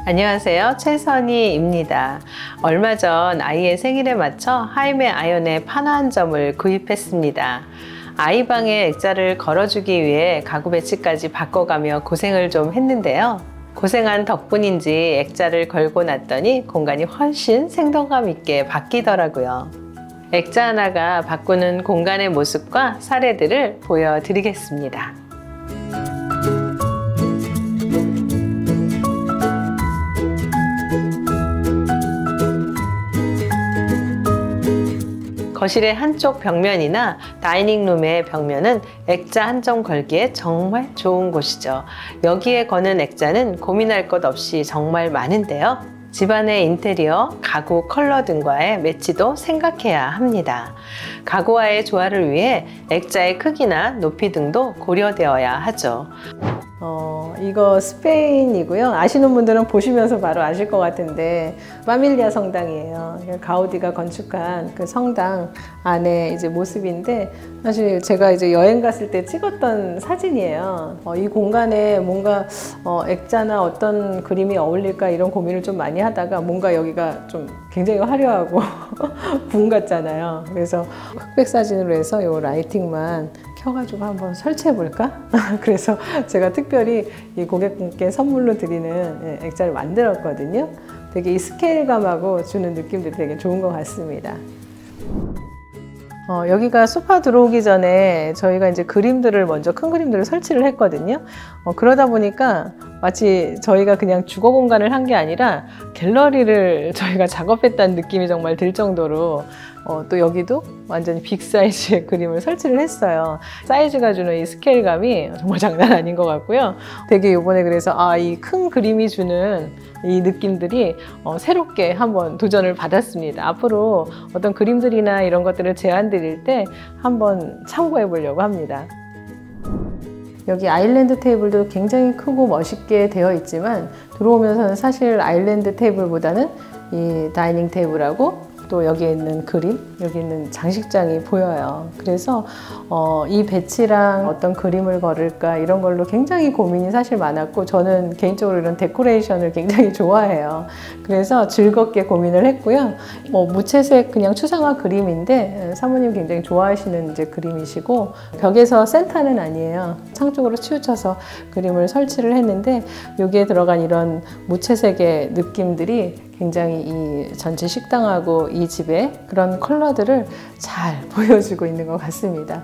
안녕하세요, 최선희입니다. 얼마 전 아이의 생일에 맞춰 하이메 아연의 판화한점을 구입했습니다. 아이 방에 액자를 걸어주기 위해 가구 배치까지 바꿔가며 고생을 좀 했는데요. 고생한 덕분인지 액자를 걸고 났더니 공간이 훨씬 생동감 있게 바뀌더라고요. 액자 하나가 바꾸는 공간의 모습과 사례들을 보여드리겠습니다. 거실의 한쪽 벽면이나 다이닝룸의 벽면은 액자 한 점 걸기에 정말 좋은 곳이죠. 여기에 거는 액자는 고민할 것 없이 정말 많은데요. 집안의 인테리어, 가구 컬러 등과의 매치도 생각해야 합니다. 가구와의 조화를 위해 액자의 크기나 높이 등도 고려되어야 하죠. 이거 스페인이고요. 아시는 분들은 보시면서 바로 아실 것 같은데 파밀리아 성당이에요. 가우디가 건축한 그 성당 안에 이제 모습인데, 사실 제가 이제 여행 갔을 때 찍었던 사진이에요. 이 공간에 뭔가 액자나 어떤 그림이 어울릴까 이런 고민을 좀 많이 하다가 뭔가 여기가 좀 굉장히 화려하고 붕 같잖아요. 그래서 흑백 사진으로 해서 이 라이팅만 켜가지고 한번 설치해 볼까? 그래서 제가 특별히 이 고객분께 선물로 드리는 액자를 만들었거든요. 되게 이 스케일감하고 주는 느낌도 되게 좋은 것 같습니다. 여기가 소파 들어오기 전에 저희가 이제 그림들을 먼저 큰 그림들을 설치를 했거든요. 그러다 보니까 마치 저희가 그냥 주거 공간을 한 게 아니라 갤러리를 저희가 작업했다는 느낌이 정말 들 정도로 또 여기도 완전히 빅 사이즈의 그림을 설치를 했어요. 사이즈가 주는 이 스케일감이 정말 장난 아닌 것 같고요. 되게 이번에 그래서 이 큰 그림이 주는 이 느낌들이 새롭게 한번 도전을 받았습니다. 앞으로 어떤 그림들이나 이런 것들을 제안 드릴 때 한번 참고해 보려고 합니다. 여기 아일랜드 테이블도 굉장히 크고 멋있게 되어 있지만 들어오면서는 사실 아일랜드 테이블보다는 이 다이닝 테이블하고 또 여기에 있는 그림, 여기 있는 장식장이 보여요. 그래서 이 배치랑 어떤 그림을 걸을까 이런 걸로 굉장히 고민이 사실 많았고, 저는 개인적으로 이런 데코레이션을 굉장히 좋아해요. 그래서 즐겁게 고민을 했고요. 무채색 그냥 추상화 그림인데 사모님 굉장히 좋아하시는 이제 그림이시고, 벽에서 센터는 아니에요. 창 쪽으로 치우쳐서 그림을 설치를 했는데 여기에 들어간 이런 무채색의 느낌들이 굉장히 이 전체 식당하고 이 집의 그런 컬러들을 잘 보여주고 있는 것 같습니다.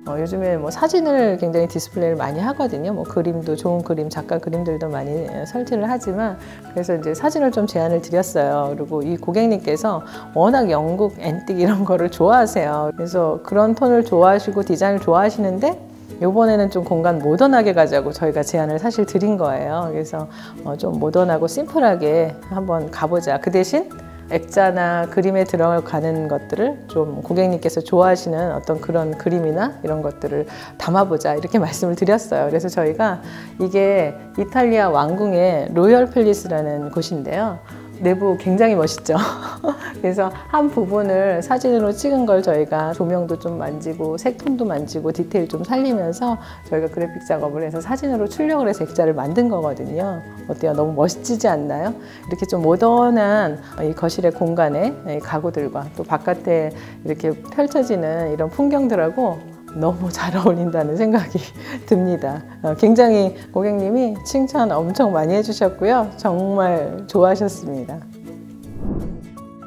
요즘에 사진을 굉장히 디스플레이를 많이 하거든요. 그림도 좋은 그림, 작가 그림들도 많이 설치를 하지만, 그래서 이제 사진을 좀 제안을 드렸어요. 그리고 이 고객님께서 워낙 영국 앤틱 이런 거를 좋아하세요. 그래서 그런 톤을 좋아하시고 디자인을 좋아하시는데 이번에는 좀 공간 모던하게 가자고 저희가 제안을 사실 드린 거예요. 그래서 좀 모던하고 심플하게 한번 가보자. 그 대신 액자나 그림에 들어가는 것들을 좀 고객님께서 좋아하시는 어떤 그런 그림이나 이런 것들을 담아보자, 이렇게 말씀을 드렸어요. 그래서 저희가 이게 이탈리아 왕궁의 로열 팰리스라는 곳인데요. 내부 굉장히 멋있죠. 그래서 한 부분을 사진으로 찍은 걸 저희가 조명도 좀 만지고 색톤도 만지고 디테일 좀 살리면서 저희가 그래픽 작업을 해서 사진으로 출력을 해서 액자를 만든 거거든요. 어때요? 너무 멋지지 않나요? 이렇게 좀 모던한 이 거실의 공간에 이 가구들과 또 바깥에 이렇게 펼쳐지는 이런 풍경들하고 너무 잘 어울린다는 생각이 듭니다. 굉장히 고객님이 칭찬 엄청 많이 해주셨고요. 정말 좋아하셨습니다.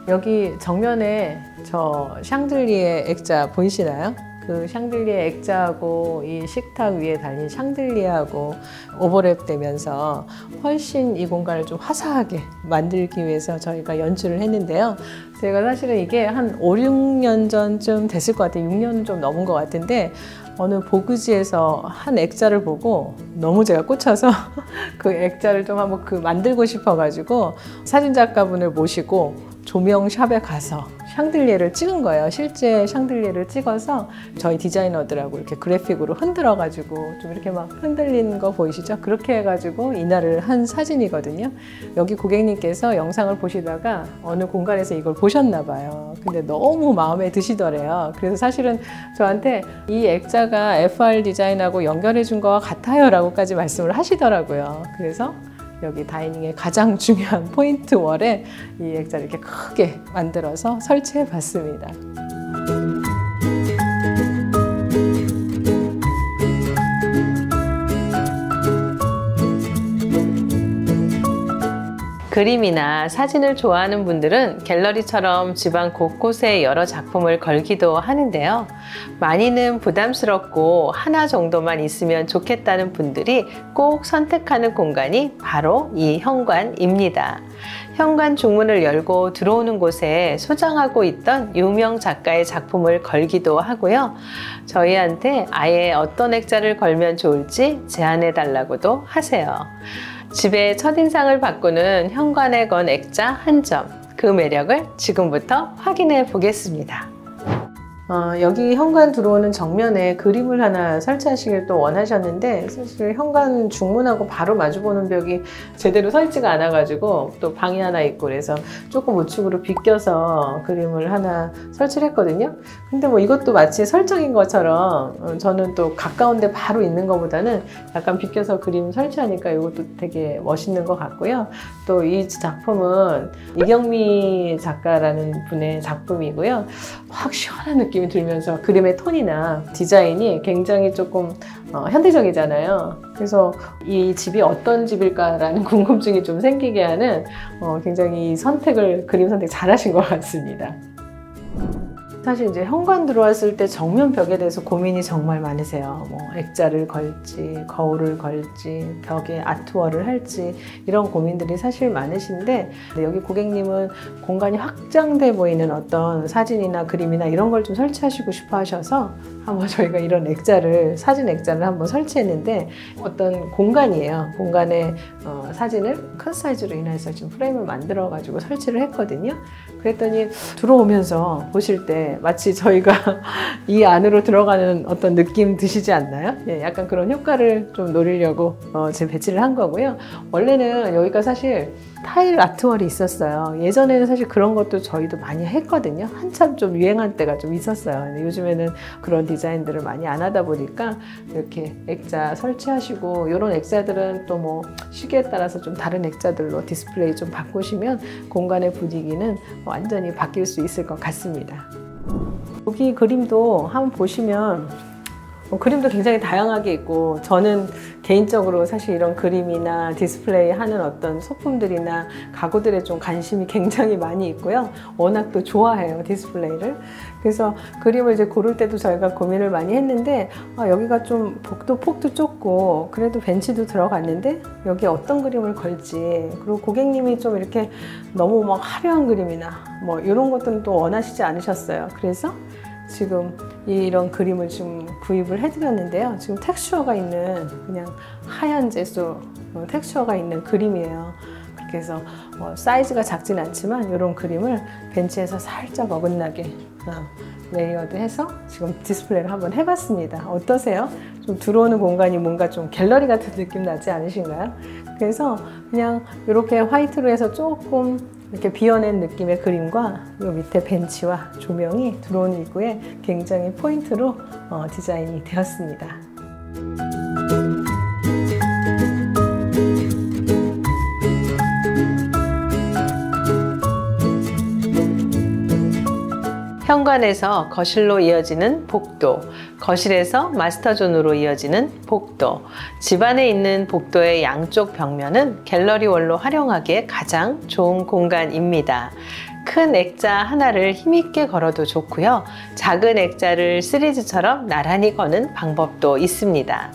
여기 정면에 저 샹들리에 액자 보이시나요? 그 샹들리에 액자하고 이 식탁 위에 달린 샹들리에하고 오버랩 되면서 훨씬 이 공간을 좀 화사하게 만들기 위해서 저희가 연출을 했는데요. 제가 사실은 이게 한 5, 6년 전쯤 됐을 것 같아요. 6년은 좀 넘은 것 같은데 어느 보그지에서 한 액자를 보고 너무 제가 꽂혀서 그 액자를 좀 한번 만들고 싶어가지고 사진작가분을 모시고 조명샵에 가서 샹들리에를 찍은 거예요. 실제 샹들리에를 찍어서 저희 디자이너들하고 이렇게 그래픽으로 흔들어 가지고 좀 이렇게 막 흔들리는 거 보이시죠? 그렇게 해가지고 이날을 한 사진이거든요. 여기 고객님께서 영상을 보시다가 어느 공간에서 이걸 보셨나 봐요. 근데 너무 마음에 드시더래요. 그래서 사실은 저한테 이 액자가 FR 디자인하고 연결해 준 거와 같아요 라고까지 말씀을 하시더라고요. 그래서 여기 다이닝의 가장 중요한 포인트 월에 이 액자를 이렇게 크게 만들어서 설치해 봤습니다. 그림이나 사진을 좋아하는 분들은 갤러리처럼 집안 곳곳에 여러 작품을 걸기도 하는데요. 많이는 부담스럽고 하나 정도만 있으면 좋겠다는 분들이 꼭 선택하는 공간이 바로 이 현관입니다. 현관 중문을 열고 들어오는 곳에 소장하고 있던 유명 작가의 작품을 걸기도 하고요. 저희한테 아예 어떤 액자를 걸면 좋을지 제안해 달라고도 하세요. 집의 첫인상을 바꾸는 현관에 건 액자 한 점, 그 매력을 지금부터 확인해 보겠습니다. 여기 현관 들어오는 정면에 그림을 하나 설치하시길 또 원하셨는데 사실 현관 중문하고 바로 마주보는 벽이 제대로 설치가 안 와가지고 또 방이 하나 있고 그래서 조금 우측으로 비껴서 그림을 하나 설치를 했거든요. 근데 뭐 이것도 마치 설정인 것처럼 저는 또 가까운데 바로 있는 것보다는 약간 비껴서 그림 설치하니까 이것도 되게 멋있는 것 같고요. 또 이 작품은 이경미 작가라는 분의 작품이고요. 확 시원한 느낌이 들면서 그림의 톤이나 디자인이 굉장히 조금 현대적이잖아요. 그래서 이 집이 어떤 집일까라는 궁금증이 좀 생기게 하는 굉장히 그림 선택 잘하신 것 같습니다. 사실 이제 현관 들어왔을 때 정면 벽에 대해서 고민이 정말 많으세요. 뭐 액자를 걸지, 거울을 걸지, 벽에 아트월을 할지 이런 고민들이 사실 많으신데 여기 고객님은 공간이 확장돼 보이는 어떤 사진이나 그림이나 이런 걸 좀 설치하시고 싶어 하셔서 한번 저희가 이런 사진 액자를 한번 설치했는데 어떤 공간이에요. 공간에 사진을 큰 사이즈로 인해서 지금 프레임을 만들어 가지고 설치를 했거든요. 그랬더니 들어오면서 보실 때 마치 저희가 이 안으로 들어가는 어떤 느낌 드시지 않나요? 예, 약간 그런 효과를 좀 노리려고 지금 배치를 한 거고요. 원래는 여기가 사실 타일 아트월이 있었어요. 예전에는 사실 그런 것도 저희도 많이 했거든요. 한참 좀 유행할 때가 좀 있었어요. 근데 요즘에는 그런 디자인들을 많이 안 하다 보니까 이렇게 액자 설치하시고 이런 액자들은 또 뭐 시기에 따라서 좀 다른 액자들로 디스플레이 좀 바꾸시면 공간의 분위기는 완전히 바뀔 수 있을 것 같습니다. 여기 그림도 한번 보시면 그림도 굉장히 다양하게 있고 저는 개인적으로 사실 이런 그림이나 디스플레이 하는 어떤 소품들이나 가구들에 좀 관심이 굉장히 많이 있고요. 워낙 또 좋아해요, 디스플레이를. 그래서 그림을 이제 고를 때도 저희가 고민을 많이 했는데 여기가 좀 폭도 좁고 그래도 벤치도 들어갔는데 여기에 어떤 그림을 걸지, 그리고 고객님이 좀 이렇게 너무 막 화려한 그림이나 뭐 이런 것들은 또 원하시지 않으셨어요. 그래서 지금 이런 그림을 좀 구입을 해드렸는데요. 지금 텍스처가 있는 그냥 하얀 재수 텍스처가 있는 그림이에요. 그렇게 해서 사이즈가 작진 않지만 이런 그림을 벤치에서 살짝 어긋나게 레이어드해서 지금 디스플레이를 한번 해봤습니다. 어떠세요? 좀 들어오는 공간이 뭔가 좀 갤러리 같은 느낌 나지 않으신가요? 그래서 그냥 이렇게 화이트로 해서 조금 이렇게 비워낸 느낌의 그림과 이 밑에 벤치와 조명이 들어온 입구에 굉장히 포인트로 디자인이 되었습니다. 현관에서 거실로 이어지는 복도, 거실에서 마스터존으로 이어지는 복도, 집안에 있는 복도의 양쪽 벽면은 갤러리 월로 활용하기에 가장 좋은 공간입니다. 큰 액자 하나를 힘있게 걸어도 좋고요. 작은 액자를 시리즈처럼 나란히 거는 방법도 있습니다.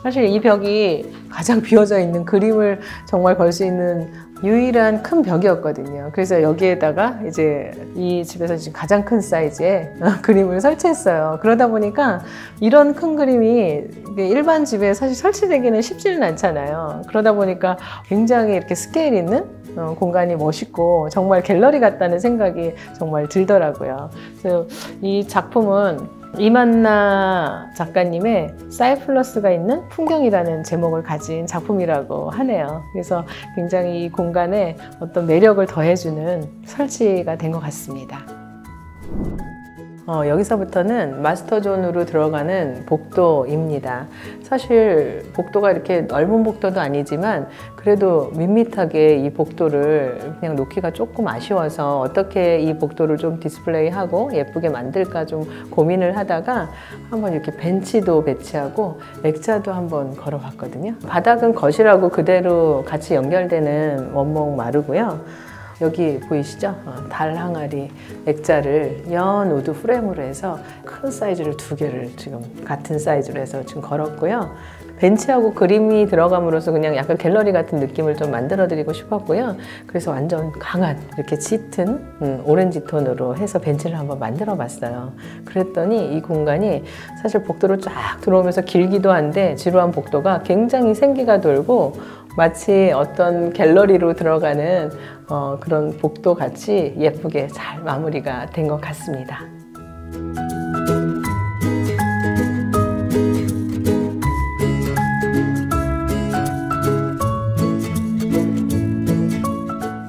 사실 이 벽이 가장 비어져 있는 그림을 정말 걸 수 있는 유일한 큰 벽이었거든요. 그래서 여기에다가 이제 이 집에서 지금 가장 큰 사이즈의 그림을 설치했어요. 그러다 보니까 이런 큰 그림이 일반 집에 사실 설치되기는 쉽지는 않잖아요. 그러다 보니까 굉장히 이렇게 스케일 있는 공간이 멋있고 정말 갤러리 같다는 생각이 정말 들더라고요. 그래서 이 작품은 이만나 작가님의 사이플러스가 있는 풍경이라는 제목을 가진 작품이라고 하네요. 그래서 굉장히 이 공간에 어떤 매력을 더해주는 설치가 된 것 같습니다. 여기서부터는 마스터존으로 들어가는 복도입니다. 사실 복도가 이렇게 넓은 복도도 아니지만 그래도 밋밋하게 이 복도를 그냥 놓기가 조금 아쉬워서 어떻게 이 복도를 좀 디스플레이하고 예쁘게 만들까 좀 고민을 하다가 한번 이렇게 벤치도 배치하고 액자도 한번 걸어봤거든요. 바닥은 거실하고 그대로 같이 연결되는 원목 마루고요. 여기 보이시죠? 달 항아리 액자를 연 우드 프레임으로 해서 큰 사이즈를 2개를 지금 같은 사이즈로 해서 지금 걸었고요. 벤치하고 그림이 들어감으로써 그냥 약간 갤러리 같은 느낌을 좀 만들어 드리고 싶었고요. 그래서 완전 강한 이렇게 짙은 오렌지 톤으로 해서 벤치를 한번 만들어 봤어요. 그랬더니 이 공간이 사실 복도로 쫙 들어오면서 길기도 한데 지루한 복도가 굉장히 생기가 돌고 마치 어떤 갤러리로 들어가는 그런 복도 같이 예쁘게 잘 마무리가 된 것 같습니다.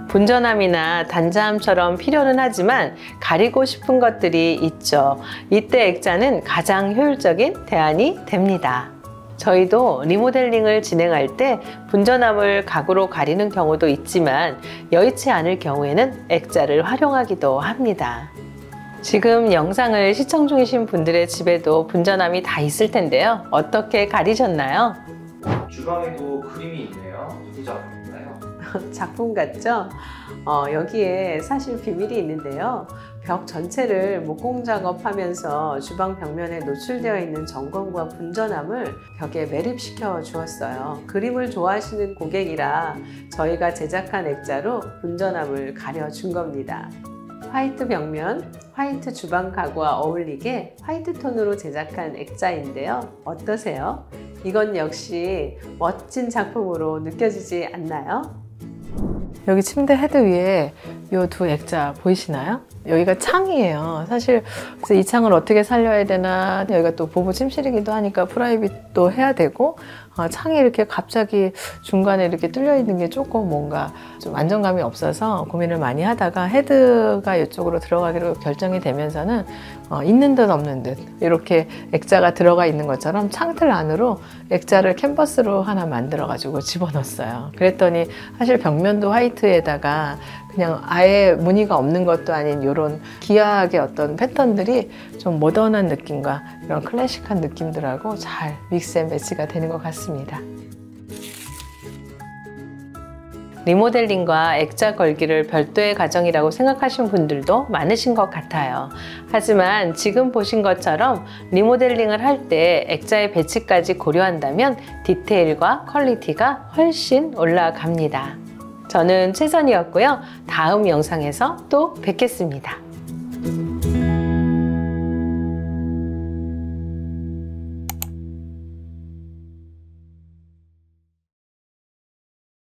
분전함이나 단자함처럼 필요는 하지만 가리고 싶은 것들이 있죠. 이때 액자는 가장 효율적인 대안이 됩니다. 저희도 리모델링을 진행할 때 분전함을 가구로 가리는 경우도 있지만 여의치 않을 경우에는 액자를 활용하기도 합니다. 지금 영상을 시청 중이신 분들의 집에도 분전함이 다 있을 텐데요. 어떻게 가리셨나요? 주방에도 그림이 있네요. 누구 작품인가요? 작품 같죠? 여기에 사실 비밀이 있는데요. 벽 전체를 목공 작업하면서 주방 벽면에 노출되어 있는 전건과 분전함을 벽에 매립시켜 주었어요. 그림을 좋아하시는 고객이라 저희가 제작한 액자로 분전함을 가려준 겁니다. 화이트 벽면, 화이트 주방 가구와 어울리게 화이트 톤으로 제작한 액자인데요. 어떠세요? 이건 역시 멋진 작품으로 느껴지지 않나요? 여기 침대 헤드 위에 이 2 액자 보이시나요? 여기가 창이에요. 사실 그래서 이 창을 어떻게 살려야 되나, 여기가 또 부부 침실이기도 하니까 프라이빗도 해야 되고, 창이 이렇게 갑자기 중간에 이렇게 뚫려 있는 게 조금 뭔가 좀 안정감이 없어서 고민을 많이 하다가 헤드가 이쪽으로 들어가기로 결정이 되면서는 있는 듯 없는 듯 이렇게 액자가 들어가 있는 것처럼 창틀 안으로 액자를 캔버스로 하나 만들어 가지고 집어넣었어요. 그랬더니 사실 벽면도 화이트에다가 그냥 아예 무늬가 없는 것도 아닌 이런 기이하게 어떤 패턴들이 좀 모던한 느낌과 이런 클래식한 느낌들하고 잘 믹스 앤 매치가 되는 것 같습니다. 리모델링과 액자 걸기를 별도의 과정이라고 생각하시는 분들도 많으신 것 같아요. 하지만 지금 보신 것처럼 리모델링을 할 때 액자의 배치까지 고려한다면 디테일과 퀄리티가 훨씬 올라갑니다. 저는 최선이었고요. 다음 영상에서 또 뵙겠습니다.